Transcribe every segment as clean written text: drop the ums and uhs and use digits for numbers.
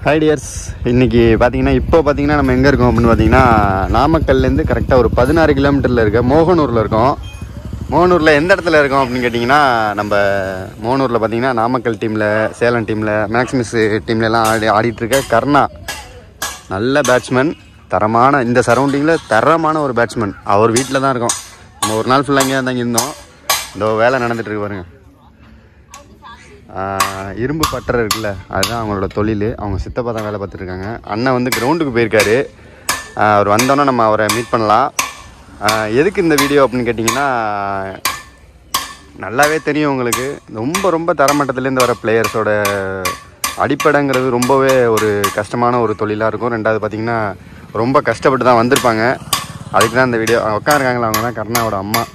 Hi tears, இன்றைக்கி பார்த்தீங்கன்னா நம்ம எங்கே இருக்கோம் அப்படின்னு பார்த்தீங்கன்னா நாமக்கல்லேருந்து கரெக்டாக ஒரு 16 கிலோமீட்டரில் இருக்க மோகனூரில் இருக்கோம். மோகனூரில் எந்த இடத்துல இருக்கோம் அப்படின்னு கேட்டிங்கன்னா, நம்ம மோகனூரில் பார்த்தீங்கன்னா நாமக்கல் டீமில், சேலம் டீமில், மேக்ஸிமிஸ் டீம்லலாம் ஆடிட்டுருக்க கர்ணா. நல்ல பேட்ஸ்மேன், தரமான இந்த சரௌண்டிங்கில் தரமான ஒரு பேட்ஸ்மேன். அவர் வீட்டில் தான் இருக்கோம். நம்ம ஒரு நாள் ஃபுல்லாக இங்கே இருந்தோம். இந்த வேலை நடந்துகிட்ருக்கு பாருங்க. இரும்பு பட்டறை இருக்குல்ல, அதுதான் அவங்களோட தொழில். அவங்க சித்தப்பா தான் வேலை பார்த்துருக்காங்க. அண்ணன் வந்து கிரவுண்டுக்கு போயிருக்காரு. அவர் வந்தோன்னே நம்ம அவரை மீட் பண்ணலாம். எதுக்கு இந்த வீடியோ அப்படின்னு கேட்டிங்கன்னா, நல்லாவே தெரியும் உங்களுக்கு, ரொம்ப தரமட்டத்துலேருந்து வர பிளேயர்ஸோட அடிப்படைங்கிறது ரொம்பவே ஒரு கஷ்டமான ஒரு தொழிலாக இருக்கும். ரெண்டாவது பார்த்திங்கன்னா ரொம்ப கஷ்டப்பட்டு தான் வந்திருப்பாங்க. அதுக்கு தான் இந்த வீடியோ. உட்காருக்காங்களா, அவங்க தான் கர்ணாவோட அம்மா.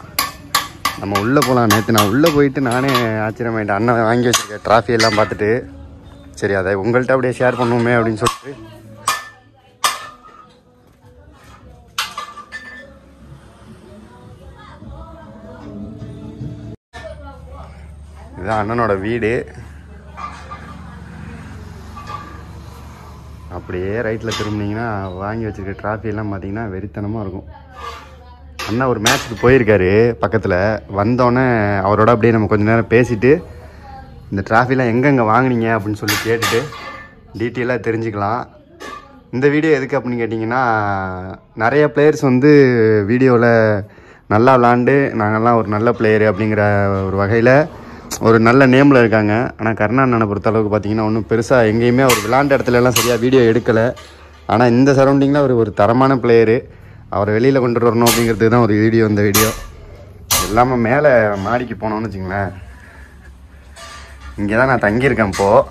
நம்ம உள்ளே போகலாம். நேற்று நான் உள்ளே போயிட்டு நானே ஆச்சரியமாயிட்டேன். அண்ணன் வாங்கி வச்சுருக்க ட்ராஃபி எல்லாம் பார்த்துட்டு, சரி அதை உங்கள்கிட்ட அப்படியே ஷேர் பண்ணுவோமே அப்படின்னு சொல்லிட்டு. இதுதான் அண்ணனோட வீடு. அப்படியே ரைட்டில் திரும்பினீங்கன்னா வாங்கி வச்சுருக்க ட்ராஃபி எல்லாம் பார்த்தீங்கன்னா வெறித்தனமாக இருக்கும். அண்ணா ஒரு மேட்ச்சுக்கு போயிருக்காரு பக்கத்தில். வந்தோடனே அவரோட அப்படியே நம்ம கொஞ்சம் நேரம் பேசிவிட்டு, இந்த ட்ராஃபிலாம் எங்கெங்கே வாங்கினீங்க அப்படின்னு சொல்லி கேட்டுட்டு டீட்டெயிலாக தெரிஞ்சுக்கலாம். இந்த வீடியோ எதுக்கு அப்படின்னு கேட்டிங்கன்னா, நிறைய பிளேயர்ஸ் வந்து வீடியோவில் நல்லா விளாண்டு நாங்கள்லாம் ஒரு நல்ல பிளேயரு அப்படிங்கிற ஒரு வகையில் ஒரு நல்ல நேமில் இருக்காங்க. ஆனால் கர்ணா அண்ணனை பொறுத்தளவுக்கு பார்த்திங்கன்னா ஒன்றும் பெருசாக எங்கேயுமே அவர் விளாண்ட இடத்துலலாம் சரியாக வீடியோ எடுக்கலை. ஆனால் இந்த சரௌண்டிங்கில் அவர் ஒரு தரமான பிளேயரு. அவரை வெளியில் கொண்டு வரணும் அப்படிங்கிறதுக்கு தான் ஒரு வீடியோ. இந்த வீடியோ இல்லாமல் மேலே மாடிக்கு போனோம்னு வச்சுங்களேன். இங்கே தான் நான் தங்கியிருக்கேன். இப்போது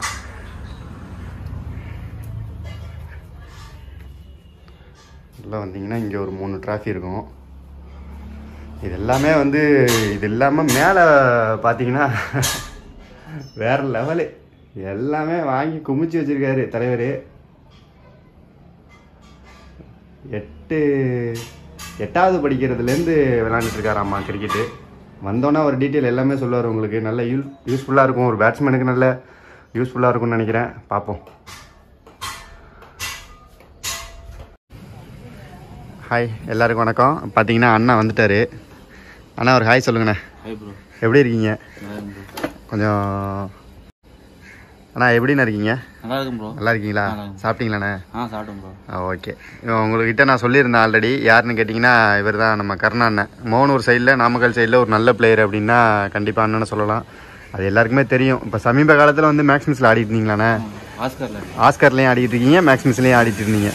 உள்ளே வந்தீங்கன்னா இங்கே ஒரு 3 ட்ராஃபி இருக்கும். இது எல்லாமே வந்து இது இல்லாமல் மேலே பார்த்தீங்கன்னா வேறு லெவலு. எல்லாமே வாங்கி குமிச்சு வச்சுருக்காரு தலைவர். 8வது படிக்கிறதுலேருந்து விளாண்டுட்ருக்காராம்மா கிரிக்கெட்டு. வந்தோன்னே ஒரு டீட்டெயில் எல்லாமே சொல்லுவார் உங்களுக்கு. நல்ல யூஸ்ஃபுல்லாக இருக்கும். ஒரு பேட்ஸ்மேனுக்கு நல்ல யூஸ்ஃபுல்லாக இருக்கும்னு நினைக்கிறேன். பார்ப்போம். ஹாய் எல்லாருக்கும் வணக்கம். பார்த்தீங்கன்னா அண்ணா வந்துட்டார். அண்ணா ஒரு ஹாய் சொல்லுங்கண்ணே. எப்படி இருக்கீங்க? கொஞ்சம் அண்ணா எப்படிண்ணா இருக்கீங்க? நல்லா இருக்கும் ப்ரோ. நல்லா இருக்கீங்களா? சாப்பிட்டீங்களாண்ணே? சாப்பிட்டோம் ப்ரோ. ஓகே. உங்கள்கிட்ட நான் சொல்லியிருந்தேன் ஆல்ரெடி. யாருன்னு கேட்டிங்கன்னா, இவர் தான் நம்ம கர்ணா அண்ணன். மோகனூர் சைடில், நாமக்கல் சைடில் ஒரு நல்ல பிளேயர் அப்படின்னா கண்டிப்பாக அண்ணனை சொல்லலாம். அது எல்லாருக்குமே தெரியும். இப்போ சமீப காலத்தில் வந்து மேக்ஸிமிஸில் ஆடிட்டு இருந்தீங்களாண்ணே? ஆஸ்கர்லேயும் ஆடிட்டு இருக்கீங்க, மேக்ஸிமிஸ்லேயும் ஆடிட்டு இருந்தீங்க.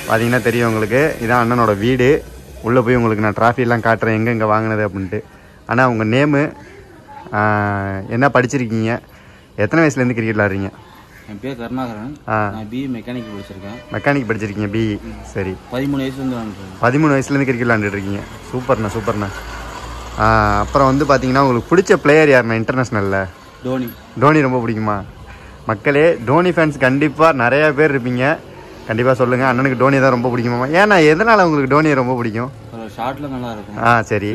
பார்த்தீங்கன்னா தெரியும் உங்களுக்கு. இதான் அண்ணனோட வீடு. உள்ளே போய் உங்களுக்கு நான் ட்ராஃபிலாம் காட்டுறேன் எங்கெங்கே வாங்கினது அப்படின்ட்டு. ஆனால் உங்கள் நேமு என்ன படிச்சிருக்கீங்க? எத்தனை வயசுலேருந்து கிரிக்கெட் விளாட்றீங்க? என் பேர் கருணாகரன். நான் பிஇ மெக்கானிக் படிச்சிருக்கேன். மெக்கானிக் படிச்சிருக்கீங்க, பிஇ. சரி. 13 வயசுலேருந்து விளாண்டுருக்கேன். 13 வயசுலேருந்து கிரிக்கெட் விளாண்டுட்டு இருக்கீங்க. சூப்பர்ண்ணா. அப்புறம் வந்து பார்த்தீங்கன்னா உங்களுக்கு பிடிச்ச பிளேயர் யாருண்ணா இன்டர்நேஷ்னலில்? டோனி ரொம்ப பிடிக்குமா? மக்களே, டோனி ஃபேன்ஸ் கண்டிப்பாக நிறையா பேர் இருப்பீங்க. கண்டிப்பாக சொல்லுங்கள். அண்ணனுக்கு டோனி தான் ரொம்ப பிடிக்குமா? ஏன்னா எதனால் உங்களுக்கு டோனியை ரொம்ப பிடிக்கும்? ஷாட்டில் நல்லா இருக்கும். சரி,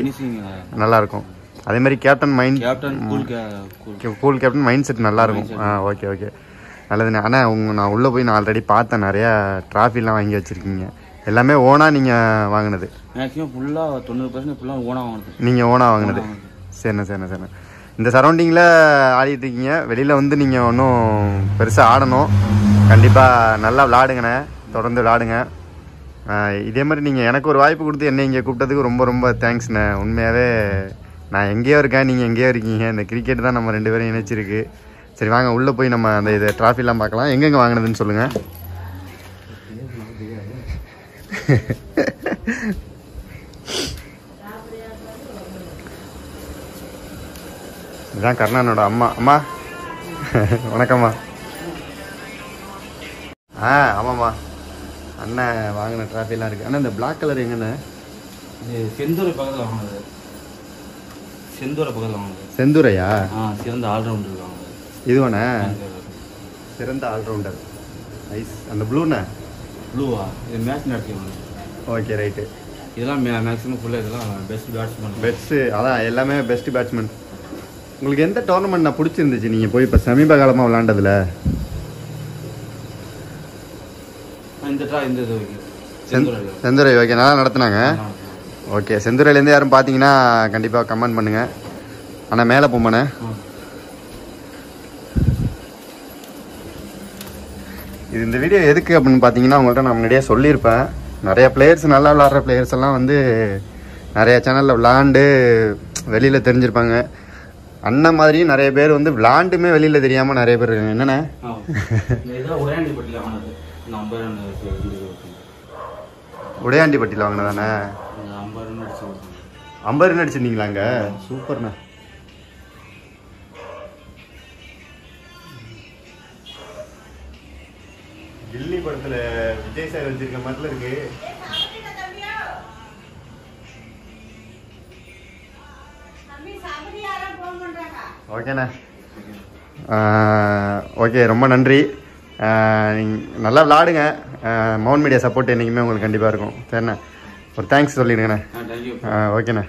நல்லாயிருக்கும். அதே மாதிரி captain cool captain mind set நல்லாயிருக்கும். ஓகே நல்லதுண்ணே. ஆனால் நான் உள்ளே போய் நான் ஆல்ரெடி பார்த்தேன். நிறையா ட்ராஃபிலாம் வாங்கி வச்சுருக்கீங்க. எல்லாமே ஓனாக நீங்கள் வாங்கினது? மேக்ஸிமம் ஃபுல்லாக 90% ஃபுல்லாக ஓனாக வாங்கினது. நீங்கள் ஓனாக வாங்கினது? சரிண்ணே. இந்த சரௌண்டிங்கில் ஆடிட்டு இருக்கீங்க. வெளியில் வந்து நீங்கள் ஒன்றும் பெருசாக ஆடணும். கண்டிப்பாக நல்லா விளாடுங்கண்ணே. தொடர்ந்து விளாடுங்க. இதே மாதிரி நீங்கள் எனக்கு ஒரு வாய்ப்பு கொடுத்து என்னை இங்கே கூப்பிட்டதுக்கு ரொம்ப தேங்க்ஸ்ண்ணே. உண்மையாகவே நான் எங்கேயோ இருக்கேன், நீங்கள் எங்கேயோ இருக்கீங்க. இந்த கிரிக்கெட் தான் நம்ம 2 பேரும் இணைச்சிருக்கு. சரி வாங்க உள்ளே போய் நம்ம அந்த இது ட்ராஃபிலாம் பார்க்கலாம். எங்கெங்கே வாங்கினதுன்னு சொல்லுங்கள். இதுதான் கர்ணானோட அம்மா. வணக்கம்மா. ஆமாம்மா. அண்ணன் வாங்கின ட்ராஃபிலாம் இருக்குது. அண்ணா இந்த பிளாக் கலர் எங்கண்ணே? செந்தூரை பக்கத்தில் வாங்கினது. செந்தூரையா? சிறந்த ஆல்ரவுண்டர் வாங்கினது. இதுவாண்ணே சிறந்த ஆல்ரவுண்டர். ஐஸ். அந்த ப்ளூண்ணே? ப்ளூவா? இது மேட்ச் நடத்திவாங்க. Okay right. இதெல்லாம் மேக்ஸிமம் ஃபுல்லாக இதெல்லாம் பெஸ்ட் பேட்ஸ்மேன். அதான் எல்லாமே பெஸ்ட் பேட்ஸ்மேன். உங்களுக்கு எந்த டோர்னமெண்ட் நான் பிடிச்சிருந்துச்சு நீங்கள் போய் இப்போ சமீப காலமாக விளாண்டதில்? செட்டா இந்த இது செந்துரை ஓகே நல்லா நடத்துனாங்க. ஓகே செந்துரையிலேருந்து யாரும் பார்த்தீங்கன்னா கண்டிப்பாக கமெண்ட் பண்ணுங்கள். ஆனால் மேலே போமாண்ணே. இது இந்த வீடியோ எதுக்கு அப்படின்னு பார்த்தீங்கன்னா உங்கள்கிட்ட நான் முன்னாடியே சொல்லியிருப்பேன். நிறைய பிளேயர்ஸ் நல்லா விளாட்ற பிளேயர்ஸ் எல்லாம் வந்து நிறைய சேனலில் விளாண்டு வெளியில் தெரிஞ்சிருப்பாங்க. அண்ணன் மாதிரியும் நிறைய பேர் வந்து விளாண்டுமே வெளியில் தெரியாமல் நிறைய பேர் இருக்காங்க. என்னண்ணே உடையாண்டிப்பட்டியில் வாங்கினதானே? 50 ரன் அடிச்சிருந்தீங்களாங்க? சூப்பர்ண்ணா. கில்லி படத்துல விஜய் சார் வச்சிருக்க மாதிரில இருக்கு. ஓகேண்ணா. ஓகே ரொம்ப நன்றி. நல்லா விளாடுங்க. மவுண்ட் மீடியா சப்போர்ட் என்றைக்குமே உங்களுக்கு கண்டிப்பாக இருக்கும். சரிண்ணா ஒரு தேங்க்ஸ் சொல்லிடுங்கண்ணே. ஓகேண்ணா.